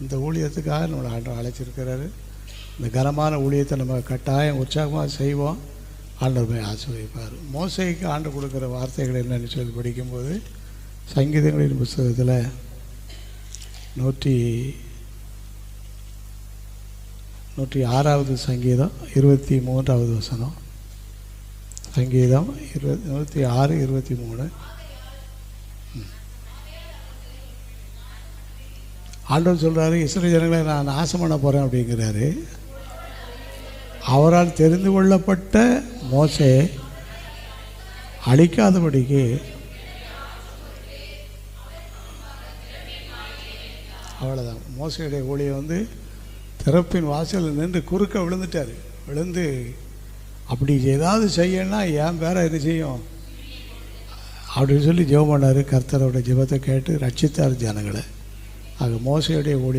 இந்த ஊழியத்துக்காக நம்மளை ஆண்டவர் அழைச்சிருக்கிறாரு. இந்த கனமான ஊழியத்தை நம்ம கட்டாயம் உற்சாகமாக செய்வோம். ஆண்டவர் போய் ஆசீர்வதிப்பார். மோசேக்கு ஆண்டு கொடுக்குற வார்த்தைகள் என்னன்னு சொல்லி படிக்கும்போது சங்கீதங்களின் புஸ்தகத்தில் 106வது சங்கீதம் 23வது வசனம். சங்கீதம் 106:23. ஆண்டவர் சொல்கிறாரு, இஸ்ரவேல் ஜனங்களை நான் நாசம் பண்ண போகிறேன் அப்படிங்கிறாரு. அவரால் தெரிந்து கொள்ளப்பட்ட மோசே அழிக்காதபடிக்கு அவ்வளோதான். மோசையுடைய ஊழியம் திறப்பின் வாசலில் நின்று குறுக்க விழுந்துட்டார். விழுந்து அப்படி ஏதாவது செய்யணும்னா என் பேரை என்ன செய்யும் அப்படின்னு சொல்லி ஜெபம் பண்ணார். கர்த்தரோட ஜெபத்தை கேட்டு ரட்சித்தார் ஜனங்களை. ஆக மோசையுடைய ஊழியம்